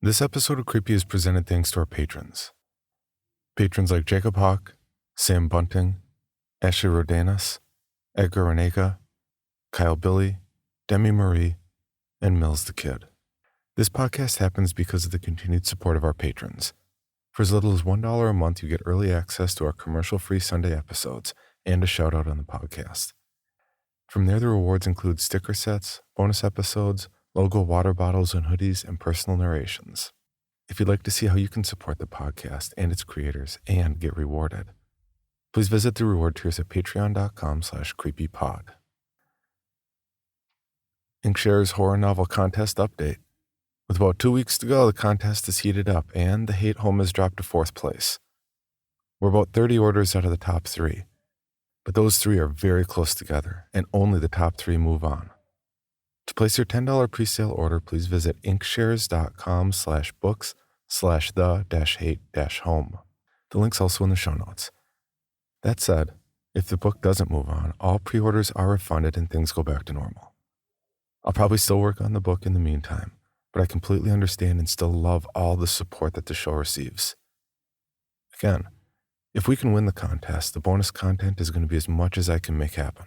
This episode of Creepy is presented thanks to our patrons. Patrons like Jacob Hawk, Sam Bunting, Ashley Rodanas, Edgar Renega, Kyle Billy, Demi Marie, and Mills the Kid. This podcast happens because of the continued support of our patrons. For as little as $1 a month, you get early access to our commercial-free Sunday episodes and a shout-out on the podcast. From there, the rewards include sticker sets, bonus episodes, logo water bottles and hoodies, and personal narrations. If you'd like to see how you can support the podcast and its creators and get rewarded, please visit the reward tiers at patreon.com/creepypod. JaneKillr's horror novel contest update. With about 2 weeks to go, the contest is heated up and The Hate Home has dropped to 4th place. We're about 30 orders out of the top 3, but those 3 are very close together and only the top 3 move on. To place your $10 presale order, please visit inkshares.com/books/the-hate-home. The link's also in the show notes. That said, if the book doesn't move on, all pre-orders are refunded and things go back to normal. I'll probably still work on the book in the meantime, but I completely understand and still love all the support that the show receives. Again, if we can win the contest, the bonus content is going to be as much as I can make happen.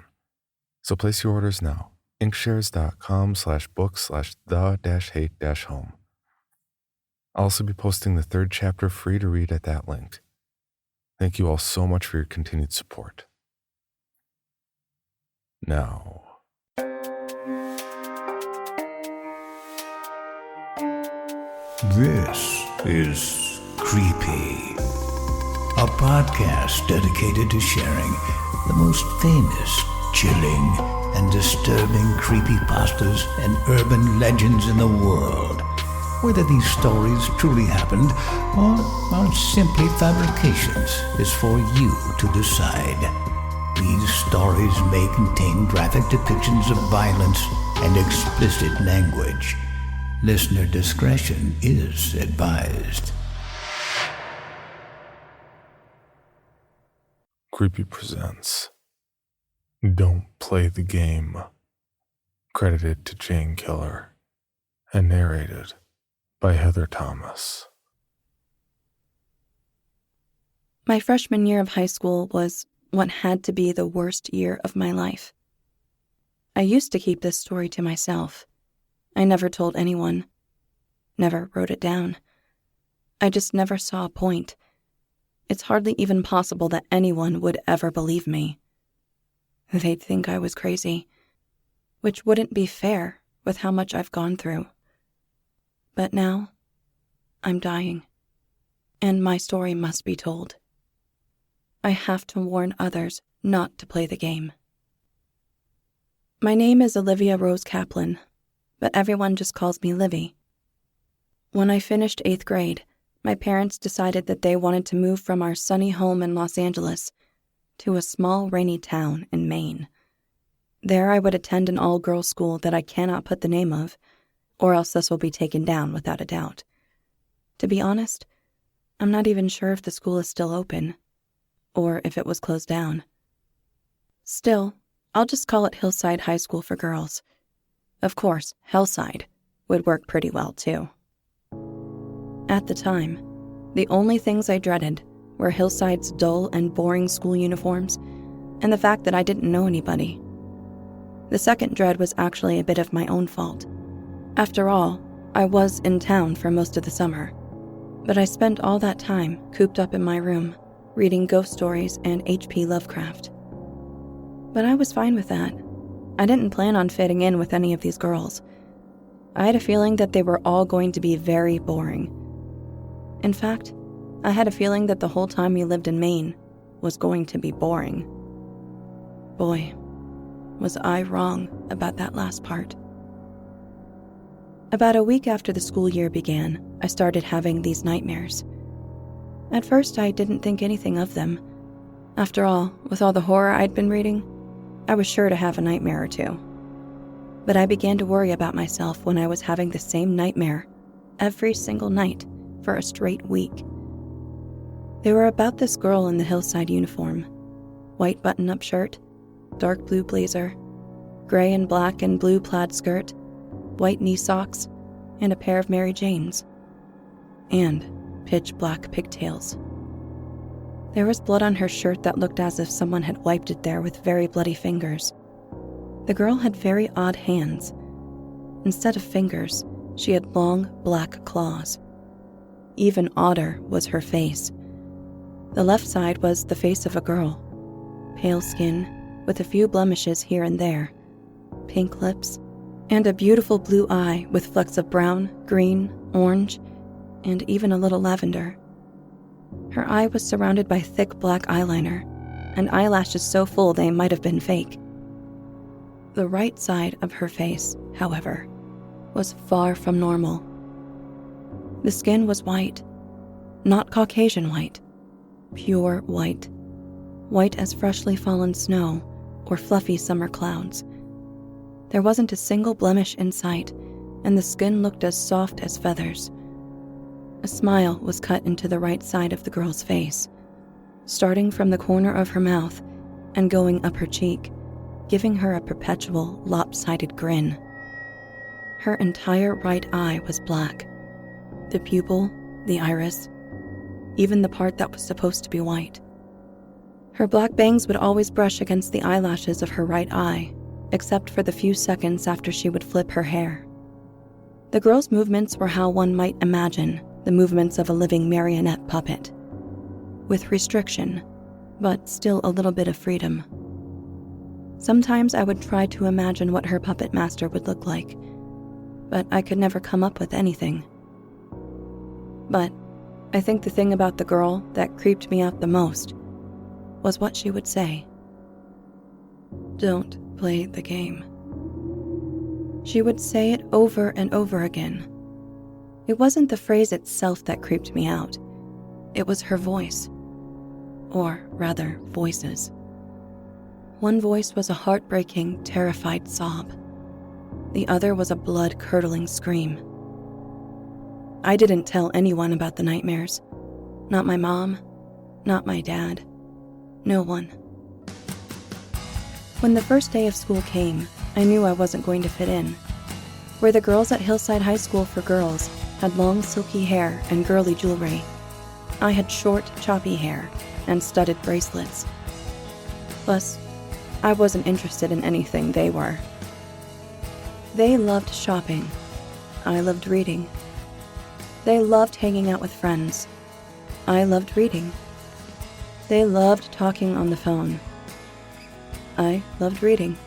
So place your orders now. inkshares.com/books/the-hate-home. I'll also be posting the 3rd chapter free to read at that link. Thank you all so much for your continued support. Now, this is Creepy, a podcast dedicated to sharing the most famous, chilling, and disturbing creepypastas and urban legends in the world. Whether these stories truly happened or are simply fabrications is for you to decide. These stories may contain graphic depictions of violence and explicit language. Listener discretion is advised. Creepy presents Don't Play the Game, credited to JaneKillr, and narrated by Heather Thomas. My freshman year of high school was what had to be the worst year of my life. I used to keep this story to myself. I never told anyone, never wrote it down. I just never saw a point. It's hardly even possible that anyone would ever believe me. They'd think I was crazy, which wouldn't be fair with how much I've gone through. But now, I'm dying, and my story must be told. I have to warn others not to play the game. My name is Olivia Rose Kaplan, but everyone just calls me Livy. When I finished 8th grade, my parents decided that they wanted to move from our sunny home in Los Angeles to a small, rainy town in Maine. There I would attend an all-girls school that I cannot put the name of, or else this will be taken down without a doubt. To be honest, I'm not even sure if the school is still open, or if it was closed down. Still, I'll just call it Hillside High School for Girls. Of course, Hellside would work pretty well, too. At the time, the only things I dreaded were Hillside's dull and boring school uniforms and the fact that I didn't know anybody. The second dread was actually a bit of my own fault. After all, I was in town for most of the summer, but I spent all that time cooped up in my room, reading ghost stories and H.P. Lovecraft. But I was fine with that. I didn't plan on fitting in with any of these girls. I had a feeling that they were all going to be very boring. In fact, I had a feeling that the whole time we lived in Maine was going to be boring. Boy, was I wrong about that last part. About a week after the school year began, I started having these nightmares. At first, I didn't think anything of them. After all, with all the horror I'd been reading, I was sure to have a nightmare or two. But I began to worry about myself when I was having the same nightmare every single night for a straight week. They were about this girl in the Hillside uniform. White button-up shirt, dark blue blazer, gray and black and blue plaid skirt, white knee socks, and a pair of Mary Janes. and pitch black pigtails. There was blood on her shirt that looked as if someone had wiped it there with very bloody fingers. The girl had very odd hands. Instead of fingers, she had long black claws. Even odder was her face. The left side was the face of a girl. Pale skin, with a few blemishes here and there, pink lips, and a beautiful blue eye with flecks of brown, green, orange, and even a little lavender. Her eye was surrounded by thick black eyeliner, and eyelashes so full they might have been fake. The right side of her face, however, was far from normal. The skin was white, not Caucasian white, pure white, white as freshly fallen snow or fluffy summer clouds. There wasn't a single blemish in sight, and the skin looked as soft as feathers. A smile was cut into the right side of the girl's face, starting from the corner of her mouth and going up her cheek, giving her a perpetual, lopsided grin. Her entire right eye was black. The pupil, the iris, even the part that was supposed to be white. Her black bangs would always brush against the eyelashes of her right eye, except for the few seconds after she would flip her hair. The girl's movements were how one might imagine the movements of a living marionette puppet, with restriction, but still a little bit of freedom. Sometimes I would try to imagine what her puppet master would look like, but I could never come up with anything. But I think the thing about the girl that creeped me out the most was what she would say. "Don't play the game." She would say it over and over again. It wasn't the phrase itself that creeped me out. It was her voice. Or rather, voices. One voice was a heartbreaking, terrified sob. The other was a blood-curdling scream. I didn't tell anyone about the nightmares. Not my mom, not my dad, no one. When the first day of school came, I knew I wasn't going to fit in. Where the girls at Hillside High School for Girls had long silky hair and girly jewelry, I had short, choppy hair and studded bracelets. Plus, I wasn't interested in anything they were. They loved shopping. I loved reading. They loved hanging out with friends. I loved reading. They loved talking on the phone. I loved reading.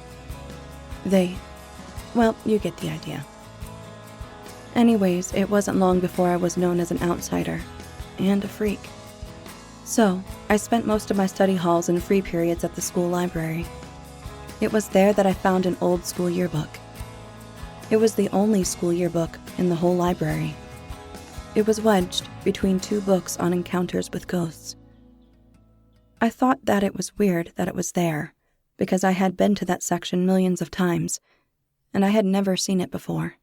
Well, you get the idea. Anyways, it wasn't long before I was known as an outsider and a freak. So, I spent most of my study halls and free periods at the school library. It was there that I found an old school yearbook. It was the only school yearbook in the whole library. It was wedged between two books on encounters with ghosts. I thought that it was weird that it was there, because I had been to that section millions of times, and I had never seen it before.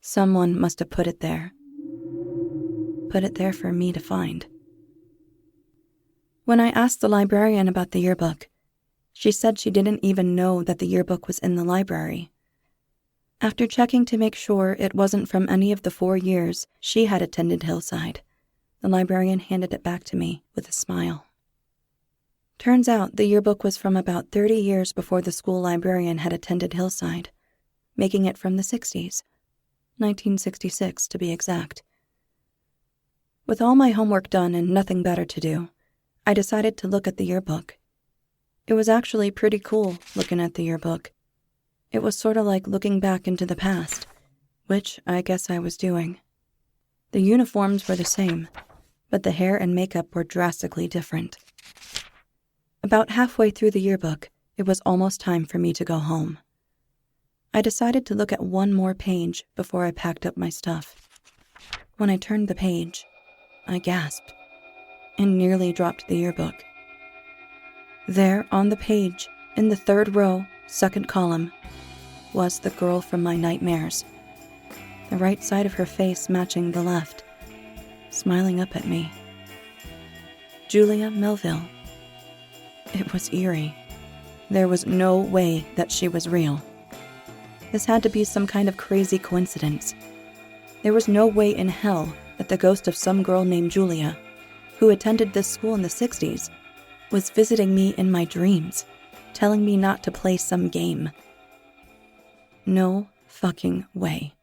Someone must have put it there. Put it there for me to find. When I asked the librarian about the yearbook, she said she didn't even know that the yearbook was in the library. After checking to make sure it wasn't from any of the 4 years she had attended Hillside, the librarian handed it back to me with a smile. Turns out the yearbook was from about 30 years before the school librarian had attended Hillside, making it from the 60s, 1966 to be exact. With all my homework done and nothing better to do, I decided to look at the yearbook. It was actually pretty cool looking at the yearbook. It was sort of like looking back into the past, which I guess I was doing. The uniforms were the same, but the hair and makeup were drastically different. About halfway through the yearbook, it was almost time for me to go home. I decided to look at one more page before I packed up my stuff. When I turned the page, I gasped and nearly dropped the yearbook. There on the page, in the 3rd row, 2nd column, was the girl from my nightmares, the right side of her face matching the left, smiling up at me. Julia Melville. It was eerie. There was no way that she was real. This had to be some kind of crazy coincidence. There was no way in hell that the ghost of some girl named Julia, who attended this school in the 60s, was visiting me in my dreams, telling me not to play some game. No fucking way.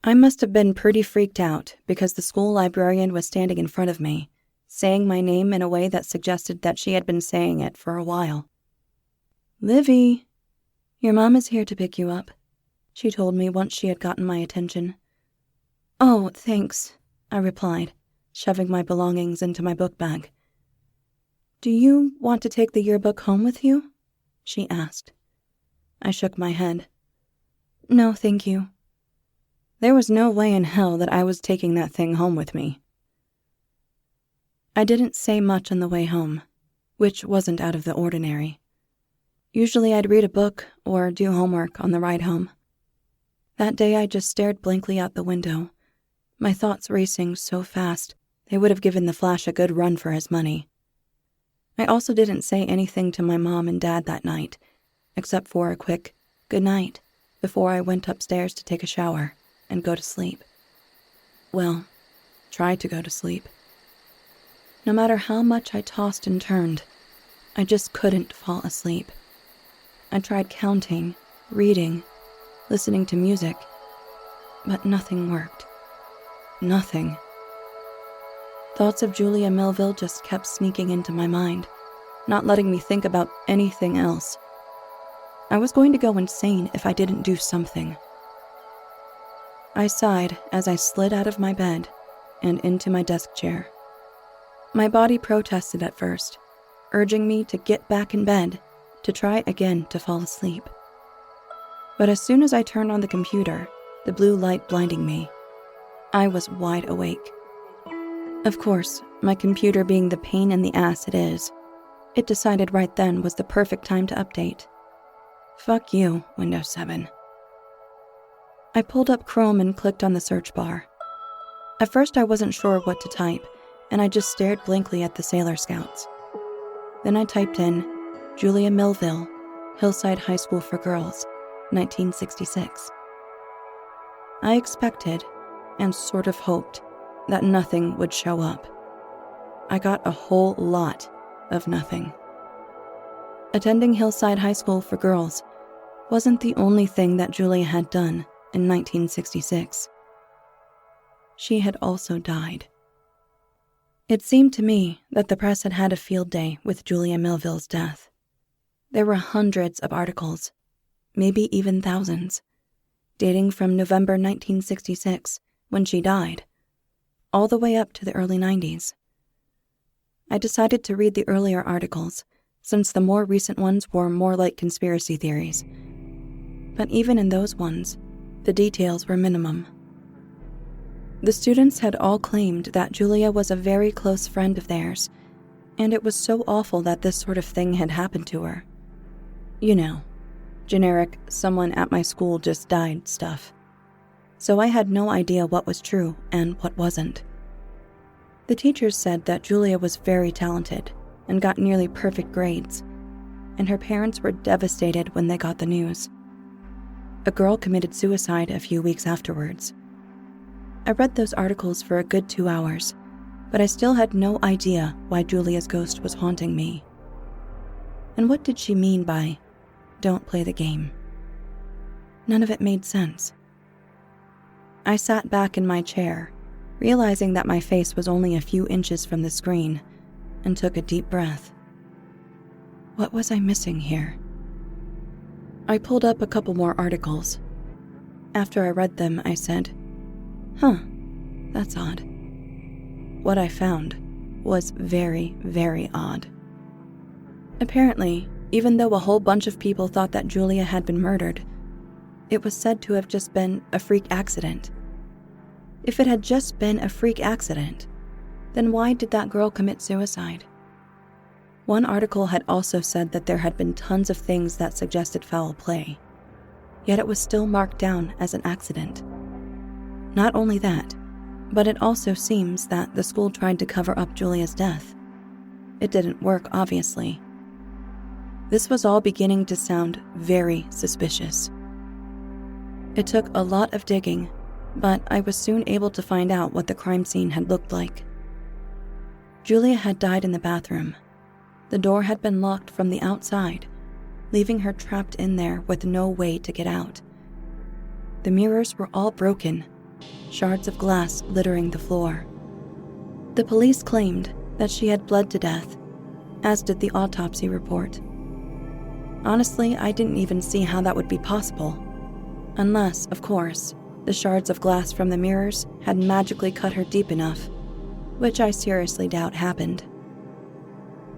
I must have been pretty freaked out because the school librarian was standing in front of me, saying my name in a way that suggested that she had been saying it for a while. "Livy, your mom is here to pick you up," she told me once she had gotten my attention. "Oh, thanks," I replied, shoving my belongings into my book bag. "Do you want to take the yearbook home with you?" she asked. I shook my head. "No, thank you." There was no way in hell that I was taking that thing home with me. I didn't say much on the way home, which wasn't out of the ordinary. Usually I'd read a book or do homework on the ride home. That day I just stared blankly out the window, my thoughts racing so fast they would have given the Flash a good run for his money. I also didn't say anything to my mom and dad that night, except for a quick good night before I went upstairs to take a shower and go to sleep. Well, try to go to sleep. No matter how much I tossed and turned, I just couldn't fall asleep. I tried counting, reading, listening to music, but nothing worked. Nothing. Thoughts of Julia Melville just kept sneaking into my mind, not letting me think about anything else. I was going to go insane if I didn't do something. I sighed as I slid out of my bed and into my desk chair. My body protested at first, urging me to get back in bed to try again to fall asleep. But as soon as I turned on the computer, the blue light blinding me, I was wide awake. Of course, my computer being the pain in the ass it is, it decided right then was the perfect time to update. Fuck you, Windows 7. I pulled up Chrome and clicked on the search bar. At first I wasn't sure what to type, and I just stared blankly at the Sailor Scouts. Then I typed in Julia Melville, Hillside High School for Girls, 1966. I expected, and sort of hoped, that nothing would show up. I got a whole lot of nothing. Attending Hillside High School for Girls wasn't the only thing that Julia had done in 1966. She had also died. It seemed to me that the press had had a field day with Julia Melville's death. There were hundreds of articles, maybe even thousands, dating from November 1966, when she died, all the way up to the early 90s. I decided to read the earlier articles, since the more recent ones were more like conspiracy theories. But even in those ones, the details were minimum. The students had all claimed that Julia was a very close friend of theirs, and it was so awful that this sort of thing had happened to her. You know, generic, someone at my school just died stuff. So I had no idea what was true and what wasn't. The teachers said that Julia was very talented and got nearly perfect grades, and her parents were devastated when they got the news. A girl committed suicide a few weeks afterwards. I read those articles for a good 2 hours, but I still had no idea why Julia's ghost was haunting me. And what did she mean by, "Don't play the game"? None of it made sense. I sat back in my chair, realizing that my face was only a few inches from the screen, and took a deep breath. What was I missing here? I pulled up a couple more articles. After I read them, I said, that's odd. What I found was very, very odd. Apparently, even though a whole bunch of people thought that Julia had been murdered, it was said to have just been a freak accident. If it had just been a freak accident, then why did that girl commit suicide? One article had also said that there had been tons of things that suggested foul play, yet it was still marked down as an accident. Not only that, but it also seems that the school tried to cover up Julia's death. It didn't work, obviously. This was all beginning to sound very suspicious. It took a lot of digging, but I was soon able to find out what the crime scene had looked like. Julia had died in the bathroom. The door had been locked from the outside, leaving her trapped in there with no way to get out. The mirrors were all broken, shards of glass littering the floor. The police claimed that she had bled to death, as did the autopsy report. Honestly, I didn't even see how that would be possible. Unless, of course, the shards of glass from the mirrors had magically cut her deep enough, which I seriously doubt happened.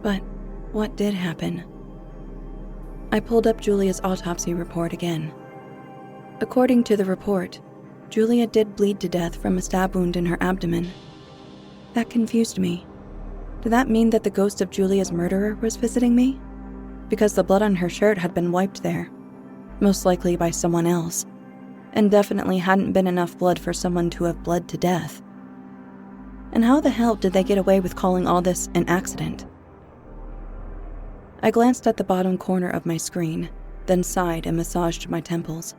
But what did happen? I pulled up Julia's autopsy report again. According to the report, Julia did bleed to death from a stab wound in her abdomen. That confused me. Did that mean that the ghost of Julia's murderer was visiting me? Because the blood on her shirt had been wiped there, most likely by someone else, and definitely hadn't been enough blood for someone to have bled to death. And how the hell did they get away with calling all this an accident? I glanced at the bottom corner of my screen, then sighed and massaged my temples.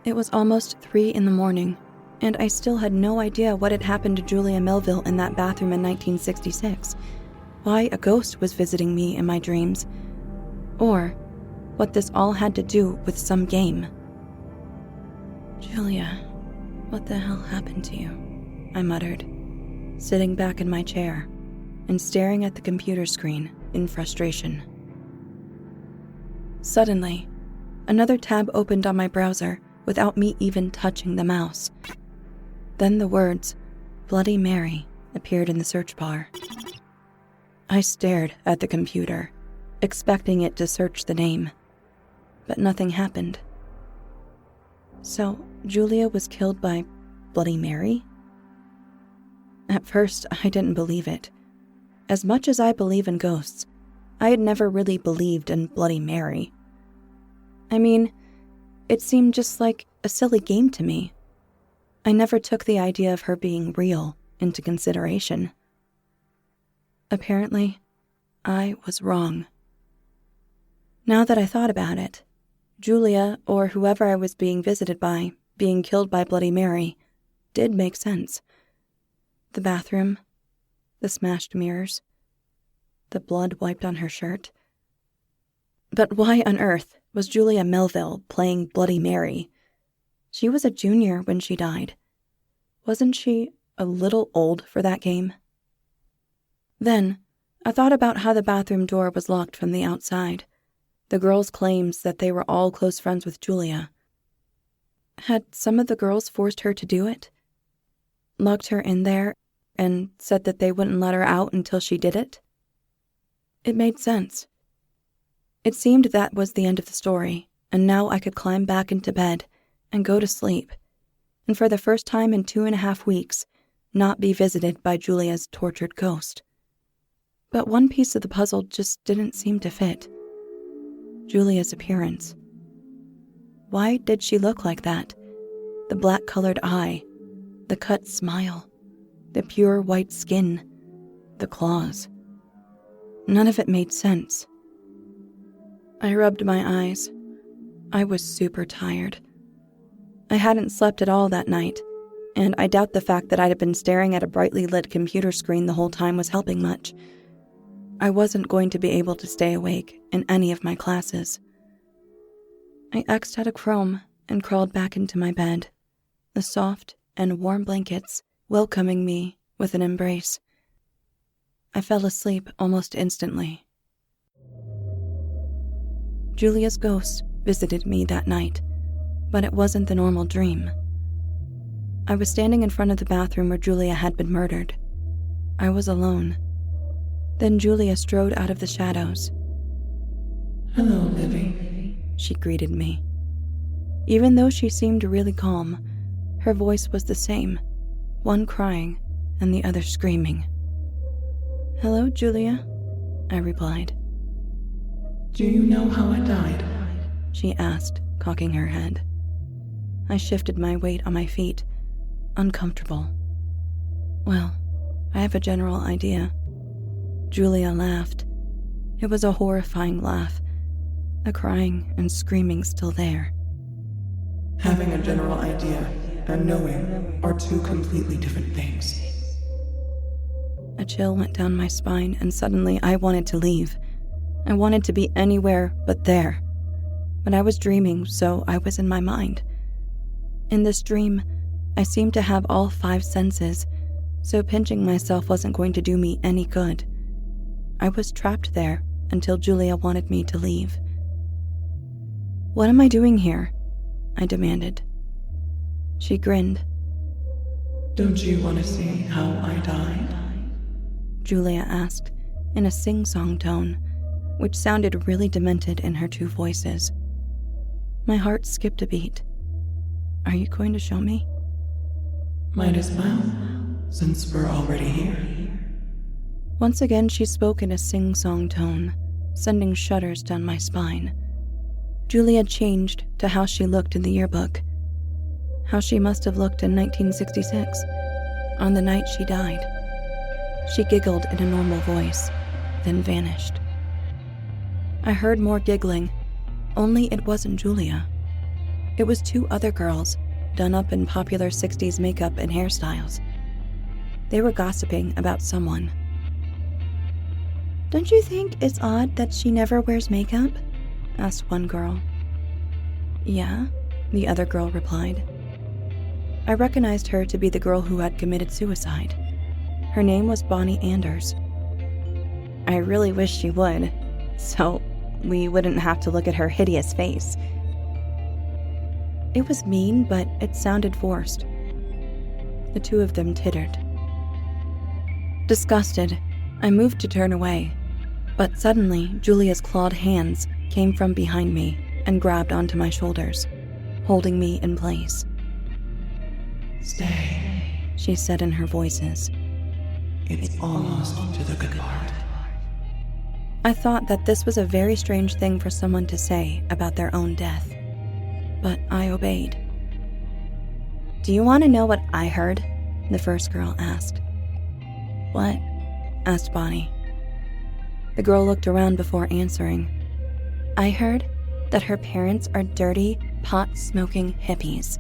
It was almost 3 a.m, and I still had no idea what had happened to Julia Melville in that bathroom in 1966, why a ghost was visiting me in my dreams, or what this all had to do with some game. "Julia, what the hell happened to you?" I muttered, sitting back in my chair and staring at the computer screen in frustration. Suddenly, another tab opened on my browser without me even touching the mouse. Then the words, "Bloody Mary," appeared in the search bar. I stared at the computer, expecting it to search the name, but nothing happened. So, Julia was killed by Bloody Mary? At first, I didn't believe it. As much as I believe in ghosts, I had never really believed in Bloody Mary. I mean, it seemed just like a silly game to me. I never took the idea of her being real into consideration. Apparently, I was wrong. Now that I thought about it, Julia, or whoever I was being visited by, being killed by Bloody Mary, did make sense. The bathroom, the smashed mirrors, the blood wiped on her shirt. But why on earth was Julia Melville playing Bloody Mary? She was a junior when she died. Wasn't she a little old for that game? Then, I thought about how the bathroom door was locked from the outside. The girls' claims that they were all close friends with Julia. Had some of the girls forced her to do it? Locked her in there and said that they wouldn't let her out until she did it? It made sense. It seemed that was the end of the story, and now I could climb back into bed and go to sleep, and for the first time in 2.5 weeks, not be visited by Julia's tortured ghost. But one piece of the puzzle just didn't seem to fit. Julia's appearance. Why did she look like that? The black-colored eye, the cut smile, the pure white skin, the claws. None of it made sense. I rubbed my eyes. I was super tired. I hadn't slept at all that night, and I doubt the fact that I'd been staring at a brightly lit computer screen the whole time was helping much. I wasn't going to be able to stay awake in any of my classes. I X'd out of Chrome and crawled back into my bed, the soft and warm blankets welcoming me with an embrace. I fell asleep almost instantly. Julia's ghost visited me that night, but it wasn't the normal dream. I was standing in front of the bathroom where Julia had been murdered. I was alone. Then Julia strode out of the shadows. "Hello, Libby," she greeted me. Even though she seemed really calm, her voice was the same, one crying and the other screaming. "Hello, Julia," I replied. "Do you know how I died?" she asked, cocking her head. I shifted my weight on my feet, uncomfortable. "Well, I have a general idea." Julia laughed. It was a horrifying laugh, the crying and screaming still there. "Having a general idea and knowing are two completely different things. A chill went down my spine, and suddenly I wanted to leave. I wanted to be anywhere but there. But I was dreaming, so I was in my mind. In this dream, I seemed to have all 5 senses, so pinching myself wasn't going to do me any good. I was trapped there until Julia wanted me to leave. "What am I doing here?" I demanded. She grinned. Don't you want to see how I died? Julia asked, in a sing-song tone, which sounded really demented in her 2 voices. My heart skipped a beat. "Are you going to show me?" Might as well, since we're already here. Once again, she spoke in a sing-song tone, sending shudders down my spine. Julia changed to how she looked in the yearbook. How she must have looked in 1966, on the night she died. She giggled in a normal voice, then vanished. I heard more giggling, only it wasn't Julia. It was 2 other girls, done up in popular 60s makeup and hairstyles. They were gossiping about someone. "Don't you think it's odd that she never wears makeup?" asked one girl. "Yeah," the other girl replied. I recognized her to be the girl who had committed suicide. Her name was Bonnie Anders. I really wish she would, so we wouldn't have to look at her hideous face. It was mean, but it sounded forced. The 2 of them tittered. Disgusted, I moved to turn away, but suddenly Julia's clawed hands came from behind me and grabbed onto my shoulders, holding me in place. Stay, she said in her voices. It's almost to the good part. I thought that this was a very strange thing for someone to say about their own death, but I obeyed. "Do you want to know what I heard?" the first girl asked. "What?" asked Bonnie. The girl looked around before answering. "I heard that her parents are dirty, pot-smoking hippies."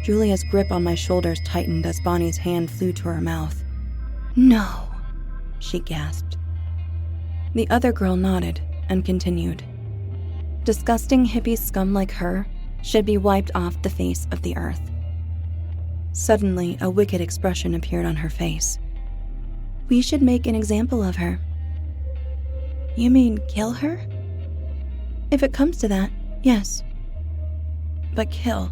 Julia's grip on my shoulders tightened as Bonnie's hand flew to her mouth. "No," she gasped. The other girl nodded and continued. "Disgusting hippie scum like her should be wiped off the face of the earth." Suddenly, a wicked expression appeared on her face. "We should make an example of her." "You mean kill her?" "If it comes to that, yes." "But kill?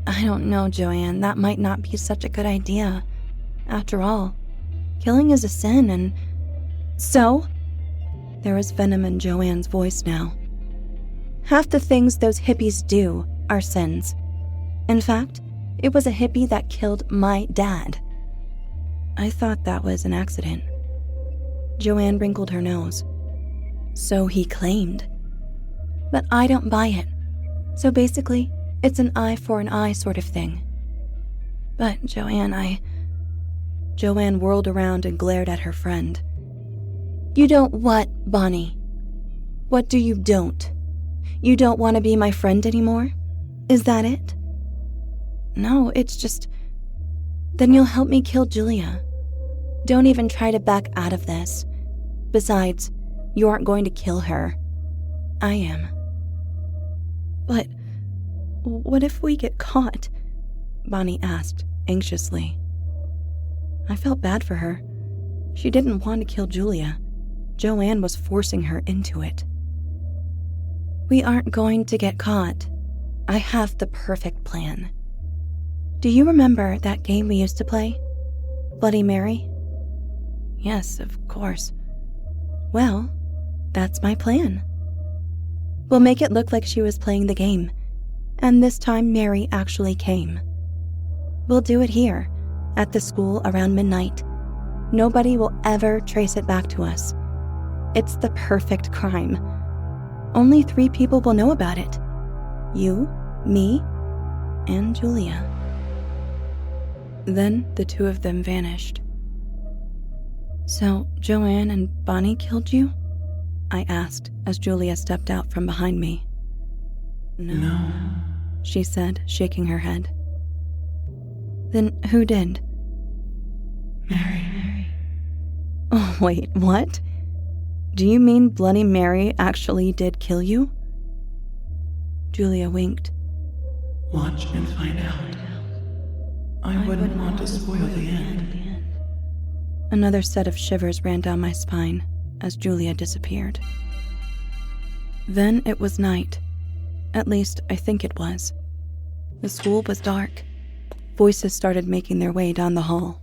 I don't know, Joanne. That might not be such a good idea. After all, killing is a sin and... So? There was venom in Joanne's voice now. Half the things those hippies do are sins. In fact, it was a hippie that killed my dad. I thought that was an accident. Joanne wrinkled her nose. So he claimed. But I don't buy it. So basically, it's an eye for an eye sort of thing. But Joanne, Joanne whirled around and glared at her friend. You don't what, Bonnie? What do you don't? You don't want to be my friend anymore? Is that it? No, it's just... Then you'll help me kill Julia. Don't even try to back out of this. Besides, you aren't going to kill her. I am. But what if we get caught? Bonnie asked, anxiously. I felt bad for her. She didn't want to kill Julia. Joanne was forcing her into it. We aren't going to get caught. I have the perfect plan. Do you remember that game we used to play? Bloody Mary? Yes, of course. Well, that's my plan. We'll make it look like she was playing the game, and this time Mary actually came. We'll do it here, at the school around midnight. Nobody will ever trace it back to us. It's the perfect crime. Only 3 people will know about it. You, me, and Julia. Then the 2 of them vanished. So, Joanne and Bonnie killed you? I asked as Julia stepped out from behind me. No, she said, shaking her head. Then who did? Mary. Oh, wait, what? Do you mean Bloody Mary actually did kill you? Julia winked. Watch and find out. I wouldn't want to spoil the end. Another set of shivers ran down my spine as Julia disappeared. Then it was night. At least, I think it was. The school was dark. Voices started making their way down the hall.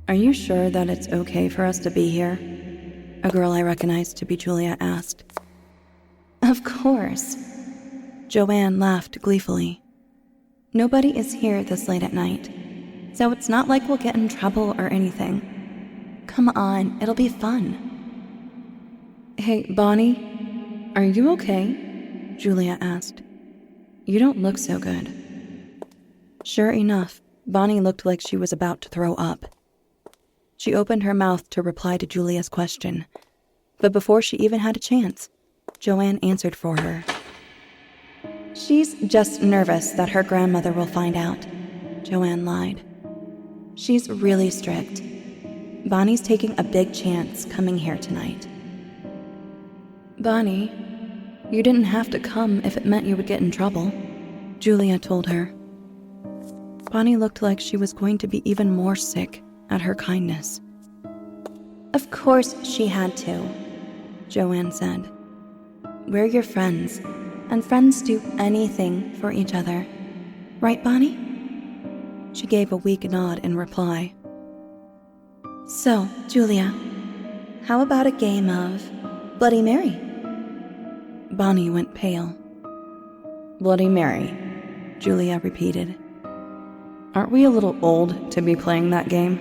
"Are you sure that it's okay for us to be here?" a girl I recognized to be Julia asked. "Of course." Joanne laughed gleefully. "Nobody is here this late at night, so it's not like we'll get in trouble or anything. Come on, it'll be fun." "Hey, Bonnie, are you okay?" Julia asked. "You don't look so good." Sure enough, Bonnie looked like she was about to throw up. She opened her mouth to reply to Julia's question, but before she even had a chance, Joanne answered for her. "She's just nervous that her grandmother will find out," Joanne lied. "She's really strict. Bonnie's taking a big chance coming here tonight." "Bonnie, you didn't have to come if it meant you would get in trouble," Julia told her. Bonnie looked like she was going to be even more sick at her kindness. "Of course she had to," Joanne said. "We're your friends, and friends do anything for each other. Right, Bonnie?" She gave a weak nod in reply. "So, Julia, how about a game of Bloody Mary?" Bonnie went pale. "Bloody Mary," Julia repeated. "Aren't we a little old to be playing that game?"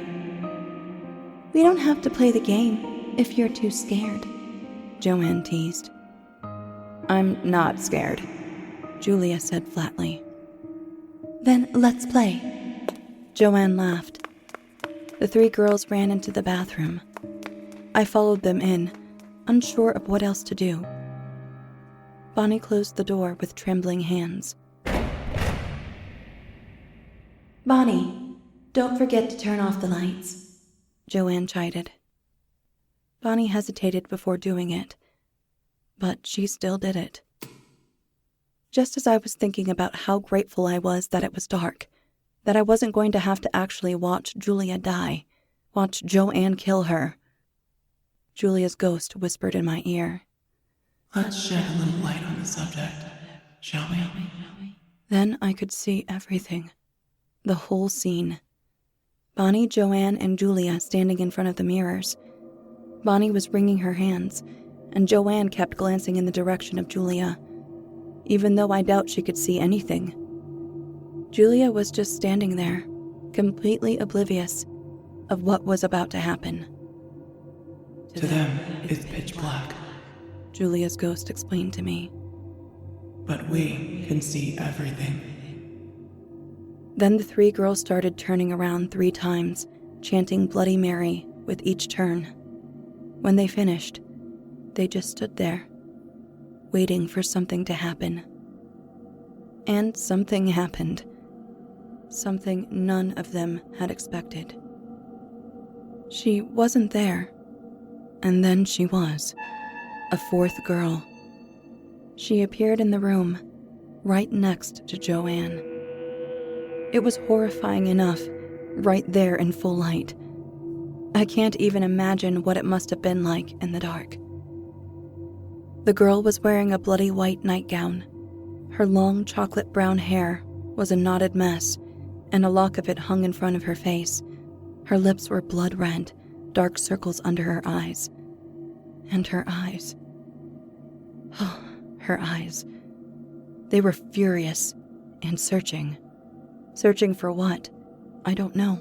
"We don't have to play the game if you're too scared," Joanne teased. "I'm not scared," Julia said flatly. "Then let's play." Joanne laughed. The three girls ran into the bathroom. I followed them in, unsure of what else to do. Bonnie closed the door with trembling hands. "Bonnie, don't forget to turn off the lights," Joanne chided. Bonnie hesitated before doing it, but she still did it. Just as I was thinking about how grateful I was that it was dark, that I wasn't going to have to actually watch Julia die, watch Joanne kill her, Julia's ghost whispered in my ear. Let's shed a little light on the subject, shall we? Then I could see everything. The whole scene. Bonnie, Joanne, and Julia standing in front of the mirrors. Bonnie was wringing her hands, and Joanne kept glancing in the direction of Julia, even though I doubt she could see anything. Julia was just standing there, completely oblivious of what was about to happen. To them, it's pitch black, Julia's ghost explained to me. but we can see everything. Then the three girls started turning around 3 times, chanting Bloody Mary with each turn. When they finished, they just stood there, waiting for something to happen. And something happened. Something none of them had expected. She wasn't there, and then she was. A 4th girl. She appeared in the room, right next to Joanne. It was horrifying enough, right there in full light. I can't even imagine what it must have been like in the dark. The girl was wearing a bloody white nightgown. Her long chocolate brown hair was a knotted mess, and a lock of it hung in front of her face. Her lips were blood red, dark circles under her eyes. And her eyes. Oh, her eyes. They were furious and searching. Searching for what? I don't know.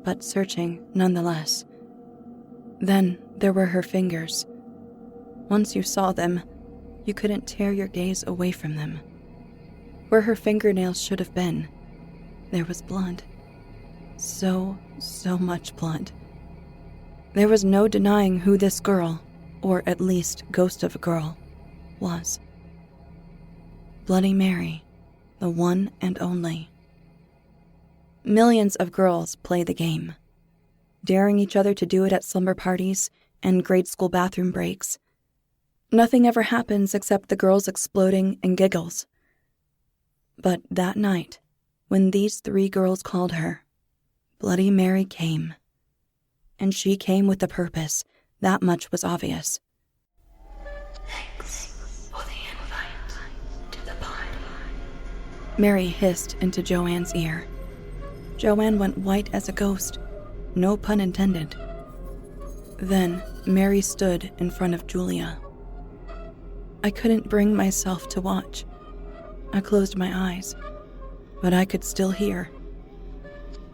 But searching nonetheless. Then there were her fingers. Once you saw them, you couldn't tear your gaze away from them. Where her fingernails should have been, there was blood. So much blood. There was no denying who this girl, or at least ghost of a girl, was. Bloody Mary, the one and only. Millions of girls play the game, daring each other to do it at slumber parties and grade school bathroom breaks. Nothing ever happens except the girls exploding and giggles. But that night, when these 3 girls called her, Bloody Mary came. And she came with a purpose. That much was obvious. Thanks for the invite to the party. Mary hissed into Joanne's ear. Joanne went white as a ghost. No pun intended. Then Mary stood in front of Julia. I couldn't bring myself to watch. I closed my eyes, but I could still hear.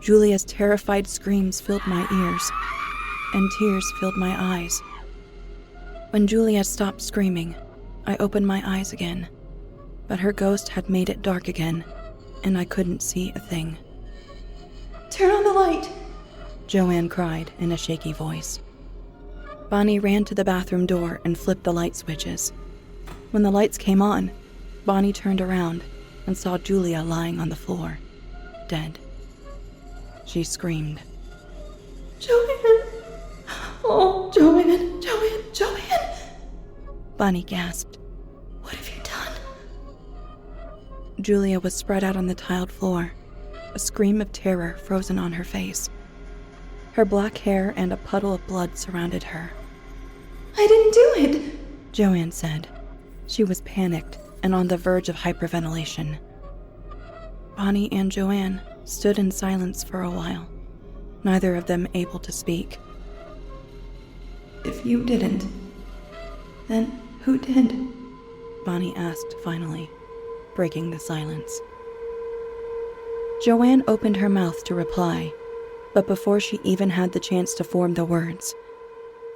Julia's terrified screams filled my ears, and tears filled my eyes. When Julia stopped screaming, I opened my eyes again, but her ghost had made it dark again, and I couldn't see a thing. Turn on the light! Joanne cried in a shaky voice. Bonnie ran to the bathroom door and flipped the light switches. When the lights came on, Bonnie turned around and saw Julia lying on the floor, dead. She screamed. Joanne! Oh, Joanne! Joanne! Joanne! Bonnie gasped. What have you done? Julia was spread out on the tiled floor, a scream of terror frozen on her face. Her black hair and a puddle of blood surrounded her. I didn't do it, Joanne said. She was panicked and on the verge of hyperventilation. Bonnie and Joanne stood in silence for a while, neither of them able to speak. If you didn't, then who did? Bonnie asked finally, breaking the silence. Joanne opened her mouth to reply, but before she even had the chance to form the words,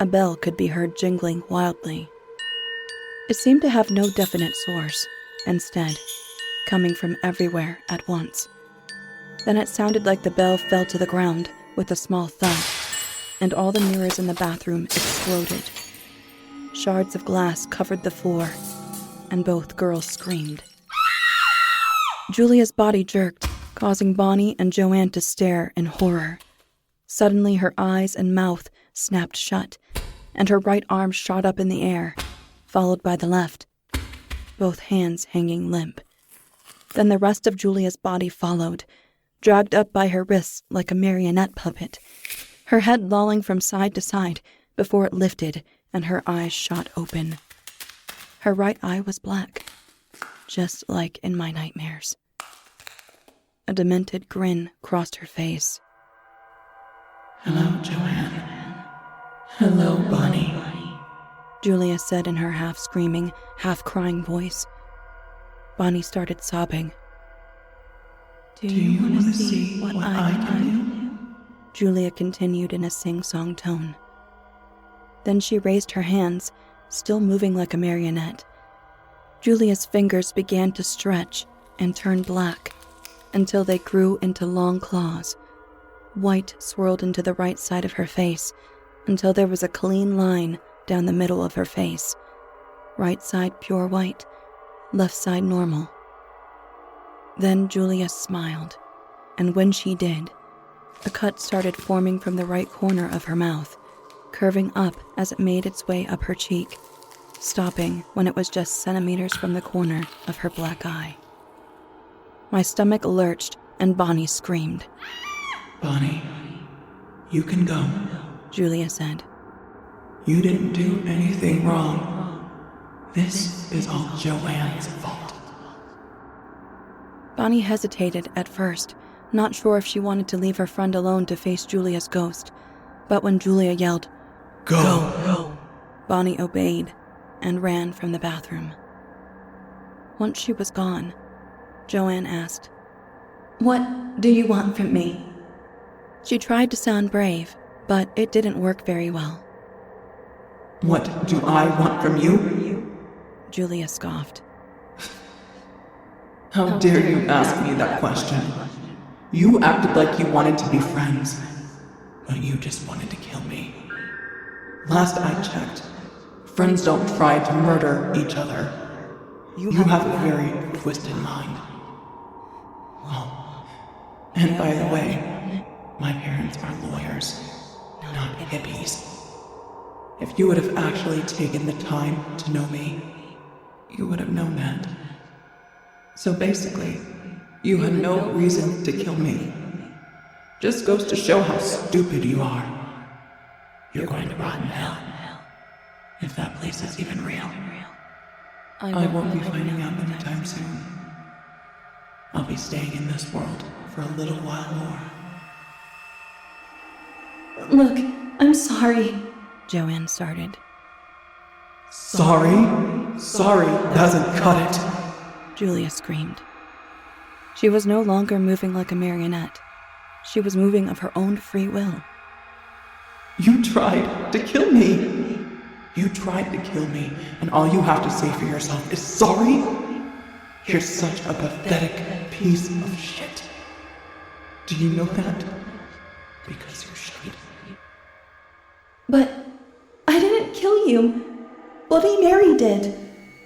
a bell could be heard jingling wildly. It seemed to have no definite source, instead, coming from everywhere at once. Then it sounded like the bell fell to the ground with a small thud, and all the mirrors in the bathroom exploded. Shards of glass covered the floor, and both girls screamed. Julia's body jerked, causing Bonnie and Joanne to stare in horror. Suddenly her eyes and mouth snapped shut, and her right arm shot up in the air, followed by the left, both hands hanging limp. Then the rest of Julia's body followed, dragged up by her wrists like a marionette puppet, her head lolling from side to side before it lifted and her eyes shot open. Her right eye was black, just like in my nightmares. A demented grin crossed her face. Hello, Joanne. Hello, Bonnie. Julia said in her half-screaming, half-crying voice. Bonnie started sobbing. Do you want to see what I can do? Julia continued in a sing-song tone. Then she raised her hands, still moving like a marionette. Julia's fingers began to stretch and turn black until they grew into long claws. White swirled into the right side of her face until there was a clean line down the middle of her face. Right side pure white, left side normal. Then Julia smiled, and when she did, a cut started forming from the right corner of her mouth, curving up as it made its way up her cheek, stopping when it was just centimeters from the corner of her black eye. My stomach lurched, and Bonnie screamed. Bonnie, you can go, Julia said. You didn't do anything wrong. This is all Joanne's fault. Bonnie hesitated at first, not sure if she wanted to leave her friend alone to face Julia's ghost. But when Julia yelled, Go! Bonnie obeyed and ran from the bathroom. Once she was gone, Joanne asked, What do you want from me? She tried to sound brave, but it didn't work very well. What do I want from you? Julia scoffed. How dare you ask me that question? You acted like you wanted to be friends, but you just wanted to kill me. Last I checked, friends don't try to murder each other. You have a very twisted mind. Well, And by the way, my parents are lawyers, not hippies. If you would have actually taken the time to know me, you would have known that. So basically, you had no reason to kill me. Just goes to show how stupid you are. You're going to rot in hell. If that place is even real. I won't be finding out anytime soon. I'll be staying in this world for a little while more. Look, I'm sorry, Joanne started. Sorry? Sorry doesn't cut it. Julia screamed. She was no longer moving like a marionette. She was moving of her own free will. You tried to kill me. You tried to kill me, and all you have to say for yourself is sorry? You're such a pathetic piece of shit. Do you know that? Because you're shit. But I didn't kill you. Bloody Mary did,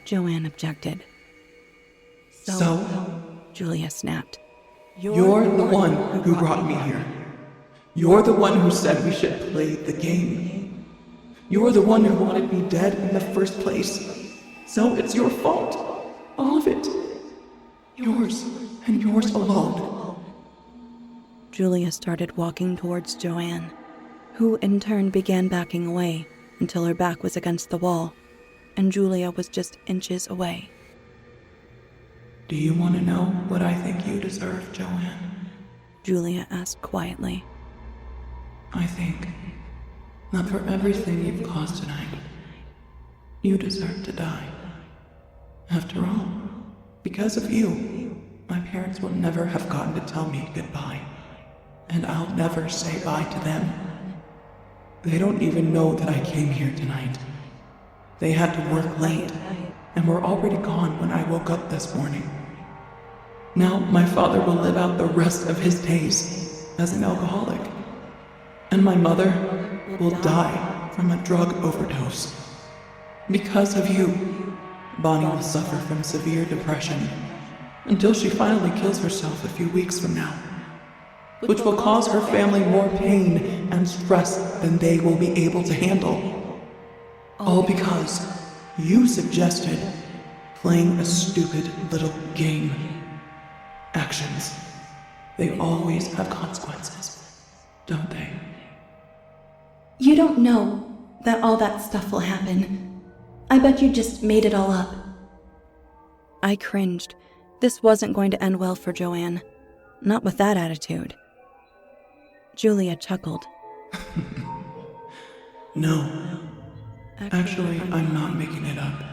Joanne objected. So? Julia snapped. You're the one who brought me here. You're the one who said we should play the game. You're the one who wanted me dead in the first place. So it's your fault. All of it. Yours, and yours alone. Julia started walking towards Joanne, who in turn began backing away until her back was against the wall, and Julia was just inches away. Do you want to know what I think you deserve, Joanne? Julia asked quietly. I think that for everything you've caused tonight, you deserve to die. After all, because of you, my parents will never have gotten to tell me goodbye, and I'll never say bye to them. They don't even know that I came here tonight. They had to work late, and were already gone when I woke up this morning. Now my father will live out the rest of his days as an alcoholic, and my mother will die from a drug overdose. Because of you, Bonnie will suffer from severe depression until she finally kills herself a few weeks from now, which will cause her family more pain and stress than they will be able to handle. All because you suggested playing a stupid little game. Actions, they always have consequences, don't they? You don't know that all that stuff will happen. I bet you just made it all up. I cringed. This wasn't going to end well for Joanne. Not with that attitude. Julia chuckled. No. Actually, I'm not making it up.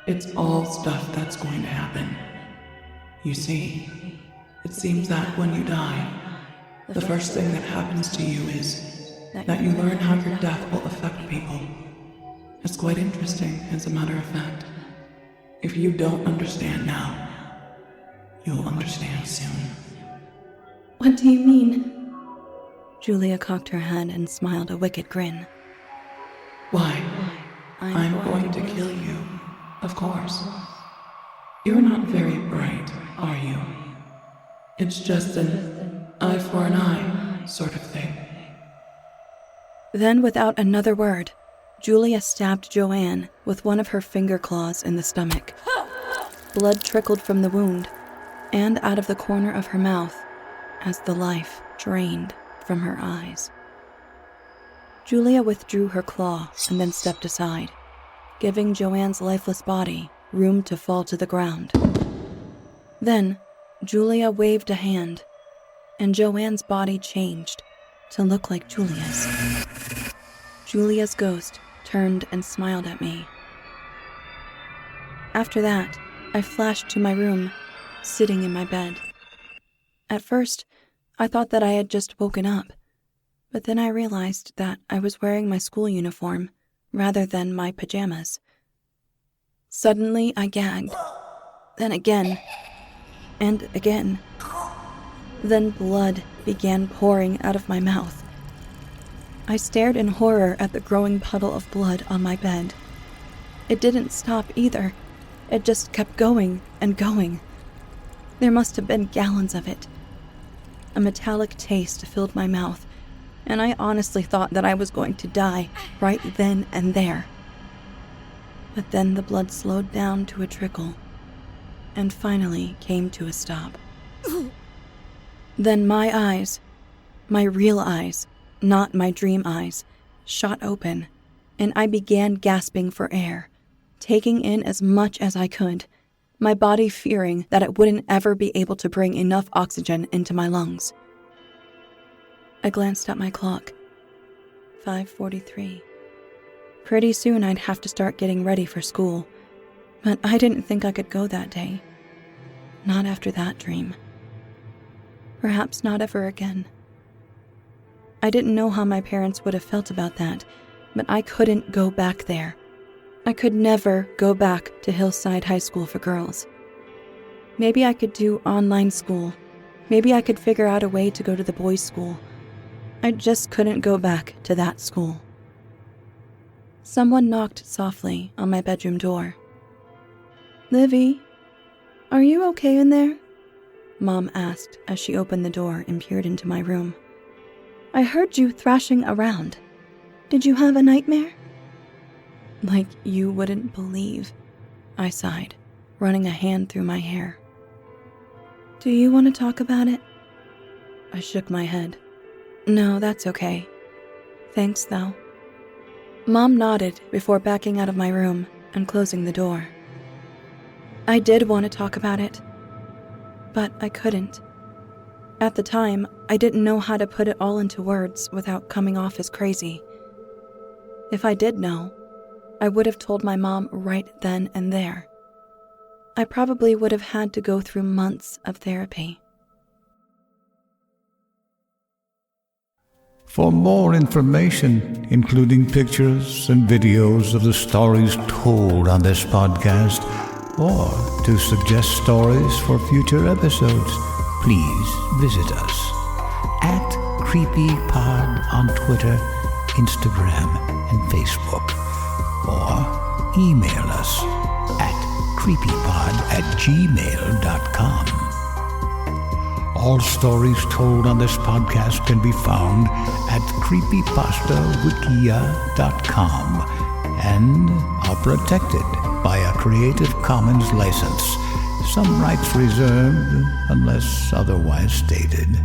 It's all stuff that's going to happen. You see, it seems that when you die, the first thing that happens to you is that you learn how your death will affect people. It's quite interesting, as a matter of fact. If you don't understand now, you'll understand soon. What do you mean? Julia cocked her head and smiled a wicked grin. Why? I'm going to kill you, of course. You're not very bright, are you? It's just an eye for an eye sort of thing. Then, without another word, Julia stabbed Joanne with one of her finger claws in the stomach. Blood trickled from the wound and out of the corner of her mouth as the life drained from her eyes. Julia withdrew her claw and then stepped aside, giving Joanne's lifeless body room to fall to the ground. Then, Julia waved a hand, and Joanne's body changed to look like Julia's. Julia's ghost turned and smiled at me. After that, I flashed to my room, sitting in my bed. At first, I thought that I had just woken up, but then I realized that I was wearing my school uniform rather than my pajamas. Suddenly, I gagged. Then again, and again. Then blood began pouring out of my mouth. I stared in horror at the growing puddle of blood on my bed. It didn't stop either. It just kept going and going. There must have been gallons of it. A metallic taste filled my mouth, and I honestly thought that I was going to die right then and there. But then the blood slowed down to a trickle, and finally came to a stop. Then my eyes, my real eyes, not my dream eyes, shot open, and I began gasping for air, taking in as much as I could, my body fearing that it wouldn't ever be able to bring enough oxygen into my lungs. I glanced at my clock. 5:43. Pretty soon I'd have to start getting ready for school, but I didn't think I could go that day. Not after that dream. Perhaps not ever again. I didn't know how my parents would have felt about that, but I couldn't go back there. I could never go back to Hillside High School for girls. Maybe I could do online school. Maybe I could figure out a way to go to the boys' school. I just couldn't go back to that school. Someone knocked softly on my bedroom door. "Livy, are you okay in there?" Mom asked as she opened the door and peered into my room. "I heard you thrashing around. Did you have a nightmare?" "Like you wouldn't believe," I sighed, running a hand through my hair. "Do you want to talk about it?" I shook my head. "No, that's okay. Thanks, though." Mom nodded before backing out of my room and closing the door. I did want to talk about it, but I couldn't. At the time, I didn't know how to put it all into words without coming off as crazy. If I did know, I would have told my mom right then and there. I probably would have had to go through months of therapy. For more information, including pictures and videos of the stories told on this podcast, or to suggest stories for future episodes, please visit us at CreepyPod on Twitter, Instagram, and Facebook, or email us at creepypod@gmail.com. All stories told on this podcast can be found at creepypastawikia.com and are protected by a Creative Commons license. Some rights reserved unless otherwise stated.